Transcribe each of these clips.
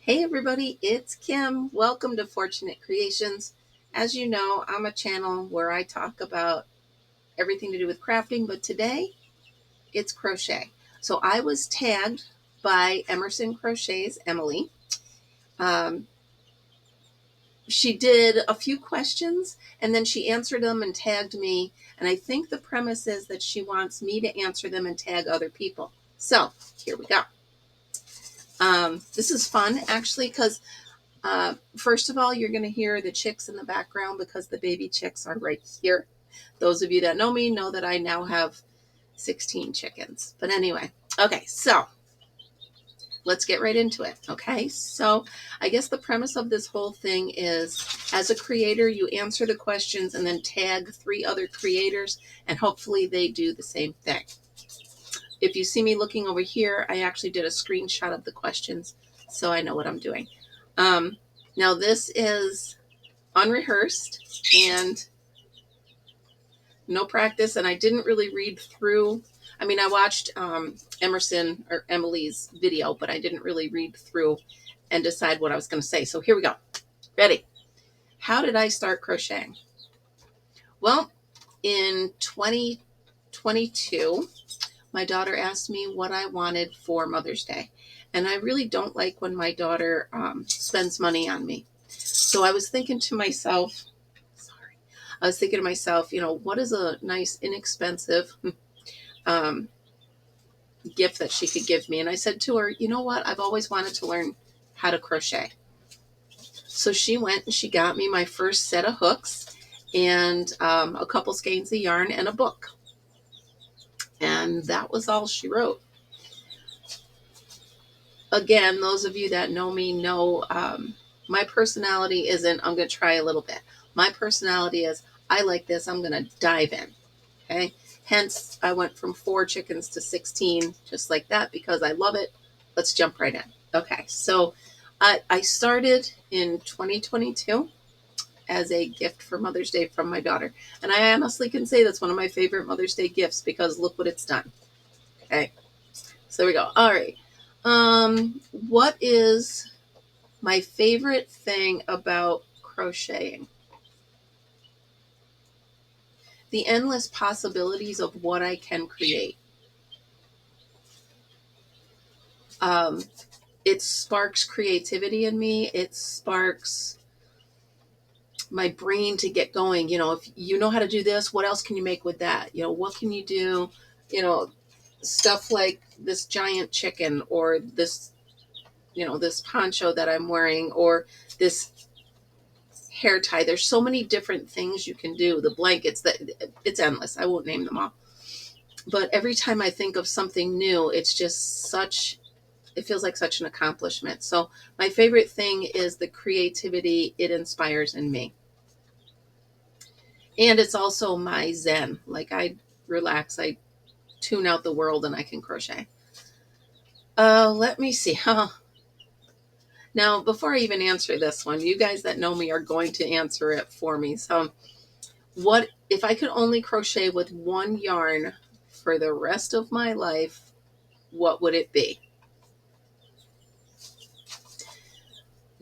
Hey everybody, it's Kim. Welcome to Fortunate Creations. As you know, I'm a channel where I talk about everything to do with crafting, but today it's crochet. So I was tagged by Emerson Crochet's Emily. Um, she did a few questions and then she answered them and tagged me. And I think the premise is that she wants me to answer them and tag other people. So here we go. This is fun actually because first of all, you're going to hear the chicks in the background because the baby chicks are right here. Those of you that know me know that I now have 16 chickens. But anyway, okay, so let's get right into it. Okay, so I guess the premise of this whole thing is as a creator, you answer the questions and then tag 3 other creators, and hopefully they do the same thing. If you see me looking over here, I actually did a screenshot of the questions so I know what I'm doing. Now this is unrehearsed and no practice, and I didn't really read through. I mean, I watched Emerson or Emily's video, but I didn't really read through and decide what I was going to say. So here we go. Ready? How did I start crocheting? Well, in 2022, my daughter asked me what I wanted for Mother's Day. And I really don't like when my daughter spends money on me. So I was thinking to myself, what is a nice, inexpensive gift that she could give me? And I said to her, you know what? I've always wanted to learn how to crochet. So she went and she got me my first set of hooks and a couple skeins of yarn and a book. And that was all she wrote. Again, those of you that know me know my personality isn't, I'm going to try a little bit. My personality is, I like this, I'm going to dive in. Okay. Hence, I went from 4 chickens to 16, just like that, because I love it. Let's jump right in. Okay. So I started in 2022 as a gift for Mother's Day from my daughter. And I honestly can say that's one of my favorite Mother's Day gifts because look what it's done. Okay. So there we go. All right. What is my favorite thing about crocheting? The endless possibilities of what I can create. It sparks creativity in me. It sparks my brain to get going. If you know how to do this, what else can you make with that? What can you do? Stuff like this giant chicken or this, this poncho that I'm wearing or this hair tie. There's so many different things you can do. The blankets, it's endless. I won't name them all. But every time I think of something new, it's just it feels like such an accomplishment. So my favorite thing is the creativity it inspires in me. And it's also my zen. Like I relax, I tune out the world and I can crochet. Let me see. Now, before I even answer this one, you guys that know me are going to answer it for me. So what if I could only crochet with one yarn for the rest of my life, what would it be?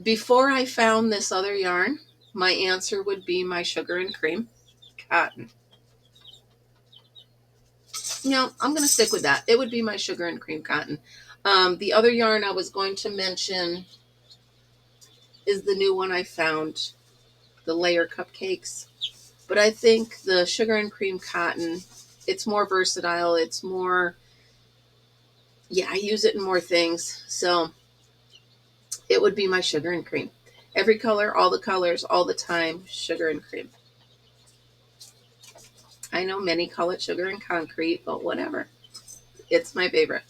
Before I found this other yarn, my answer would be my sugar and cream cotton. No, I'm going to stick with that. It would be my sugar and cream cotton. The other yarn I was going to mention is the new one I found, the layer cupcakes. But I think the sugar and cream cotton, it's more versatile. It's more, I use it in more things. So it would be my sugar and cream. Every color, all the colors, all the time, sugar and cream. I know many call it sugar and concrete, but whatever. It's my favorite.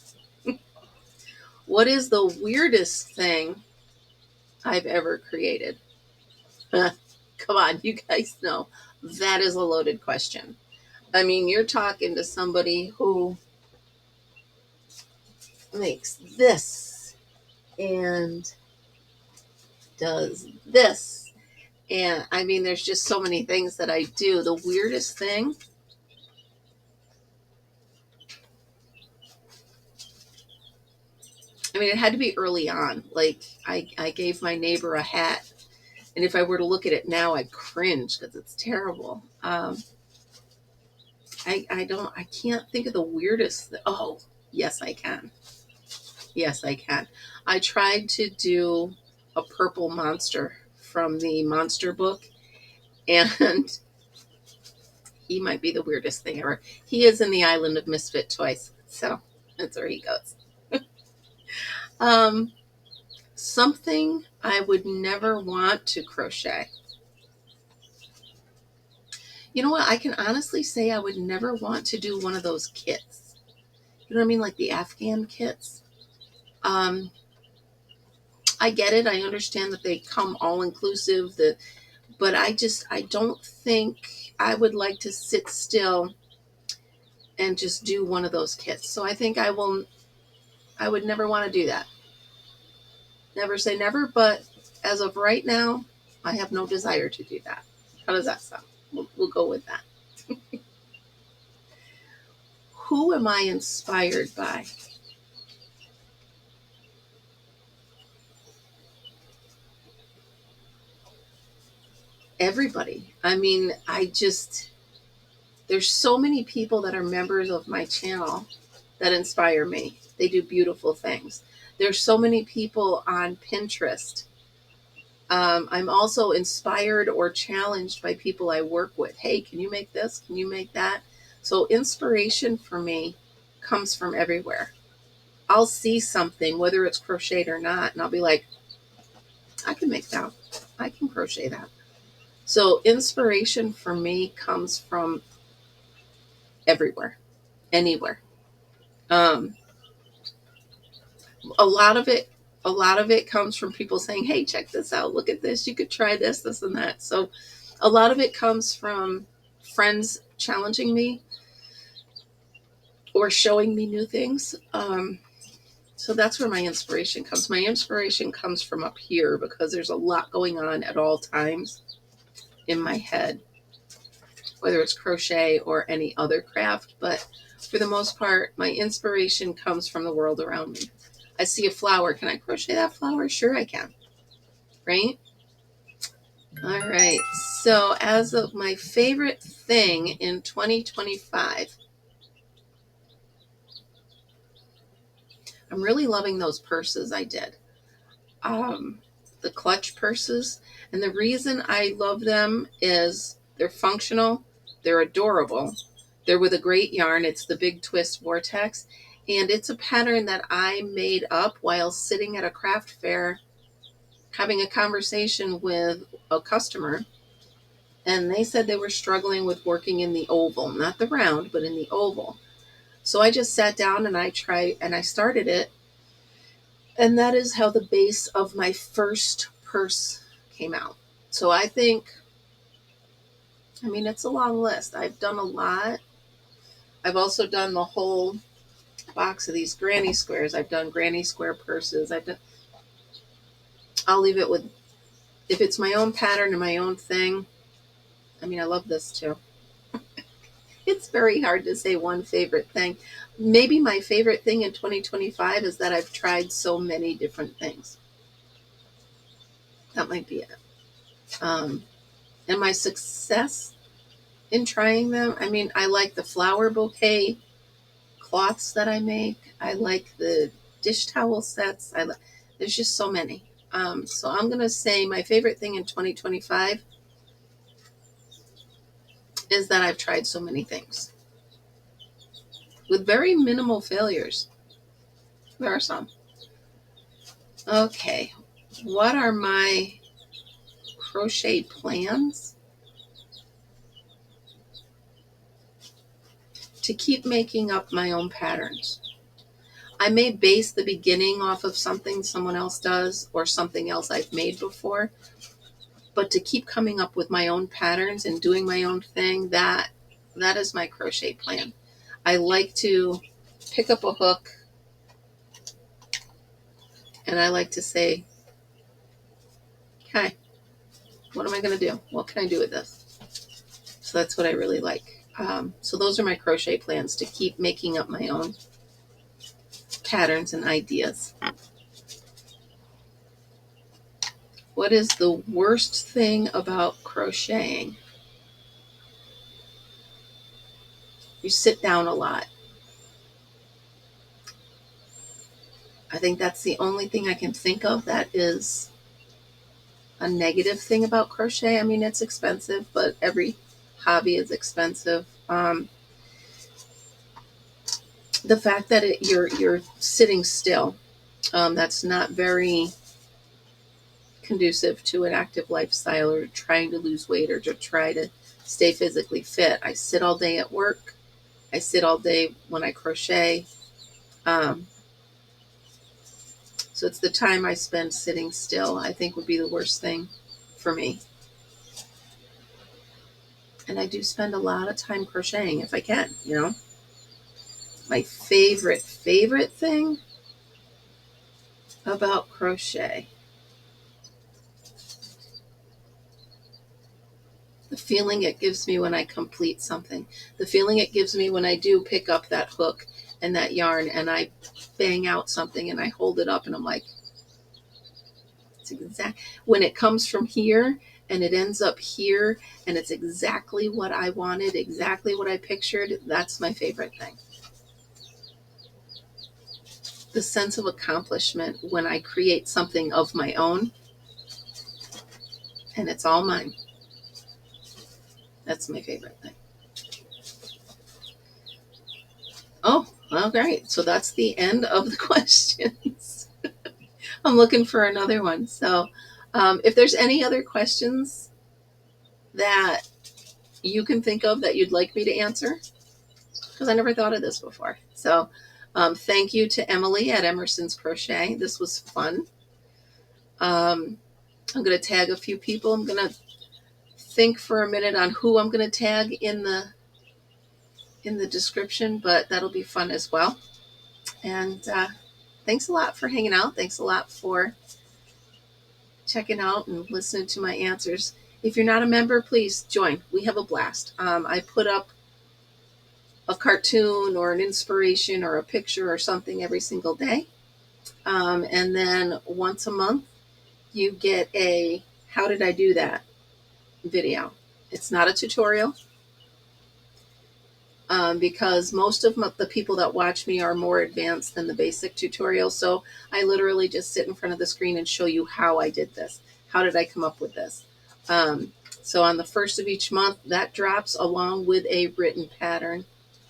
What is the weirdest thing I've ever created? Come on, you guys know that is a loaded question. I mean, you're talking to somebody who makes this and does this. And I mean, there's just so many things that I do. The weirdest thing, I mean, it had to be early on. Like I gave my neighbor a hat, and if I were to look at it now, I'd cringe because it's terrible. I can't think of the weirdest. Oh, yes, I can. Yes, I can. I tried to do a purple monster from the monster book, and he might be the weirdest thing ever. He is in the island of misfit toys, so that's where he goes. um, Something I would never want to crochet. You know what? I can honestly say I would never want to do one of those kits. You know what I mean? Like the Afghan kits. Um, I get it. I understand that they come all inclusive. But I don't think I would like to sit still and just do one of those kits. So I think I would never want to do that. Never say never, but as of right now, I have no desire to do that. How does that sound? We'll go with that. Who am I inspired by? Everybody. I mean, there's so many people that are members of my channel that inspire me. They do beautiful things. There's so many people on Pinterest. I'm also inspired or challenged by people I work with. Hey, can you make this? Can you make that? So inspiration for me comes from everywhere. I'll see something, whether it's crocheted or not, and I'll be like, I can make that. I can crochet that. So inspiration for me comes from everywhere, anywhere. Um, a lot of it, a lot of it comes from people saying, "Hey, check this out. Look at this. You could try this, this, and that." So, a lot of it comes from friends challenging me or showing me new things. So that's where my inspiration comes. My inspiration comes from up here because there's a lot going on at all times in my head, whether it's crochet or any other craft. But for the most part, my inspiration comes from the world around me. I see a flower. Can I crochet that flower? Sure, I can. Right? All right. So, as of my favorite thing in 2025, I'm really loving those purses I did. Um, the clutch purses. And the reason I love them is they're functional, they're adorable, they're with a great yarn. It's the Big Twist Vortex. And it's a pattern that I made up while sitting at a craft fair having a conversation with a customer. And they said they were struggling with working in the oval, not the round, but in the oval. So I just sat down and I started it. And that is how the base of my first purse came out. So I mean, it's a long list. I've done a lot. I've also done the whole box of these granny squares. I've done granny square purses. I'll leave it with, if it's my own pattern and my own thing. I mean, I love this too. It's very hard to say one favorite thing. Maybe my favorite thing in 2025 is that I've tried so many different things. That might be it. And my success in trying them, I mean, I like the flower bouquet cloths that I make. I like the dish towel sets. There's just so many. So I'm going to say my favorite thing in 2025 is that I've tried so many things with very minimal failures. There are some. Okay. What are my crochet plans? To keep making up my own patterns. I may base the beginning off of something someone else does or something else I've made before, but to keep coming up with my own patterns and doing my own thing, that is my crochet plan. I like to pick up a hook and I like to say, okay, what am I going to do? What can I do with this? So that's what I really like. So those are my crochet plans, to keep making up my own patterns and ideas. What is the worst thing about crocheting? You sit down a lot. I think that's the only thing I can think of that is a negative thing about crochet. I mean, it's expensive, but every hobby is expensive. The fact that you're sitting still, that's not very conducive to an active lifestyle or trying to lose weight or to try to stay physically fit. I sit all day at work. I sit all day when I crochet. Um, so it's the time I spend sitting still, I think, would be the worst thing for me. And I do spend a lot of time crocheting if I can, you know. My favorite thing about crochet, the feeling it gives me when I complete something, the feeling it gives me when I do pick up that hook and that yarn and I bang out something and I hold it up and I'm like, it's exact when it comes from here and it ends up here and it's exactly what I wanted, exactly what I pictured. That's my favorite thing. The sense of accomplishment when I create something of my own and it's all mine. That's my favorite thing. Oh, well, great. So that's the end of the questions. I'm looking for another one. So if there's any other questions that you can think of that you'd like me to answer, because I never thought of this before. So thank you to Emily at Emerson's Crochet. This was fun. I'm going to tag a few people. I'm going to think for a minute on who I'm going to tag in the description, but that'll be fun as well. And thanks a lot for hanging out. Thanks a lot for checking out and listening to my answers. If you're not a member, please join. We have a blast. I put up a cartoon or an inspiration or a picture or something every single day. And then once a month, you get a how did I do that video. It's not a tutorial because most of the people that watch me are more advanced than the basic tutorial. So I literally just sit in front of the screen and show you how I did this. How did I come up with this? So on the first of each month, that drops along with a written pattern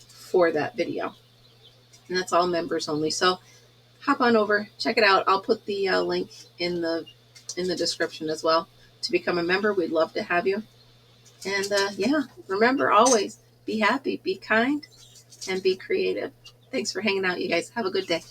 for that video. And that's all members only. So hop on over, check it out. I'll put the link in the description as well. To become a member, we'd love to have you. And yeah, remember always be happy, be kind, and be creative. Thanks for hanging out, you guys. Have a good day.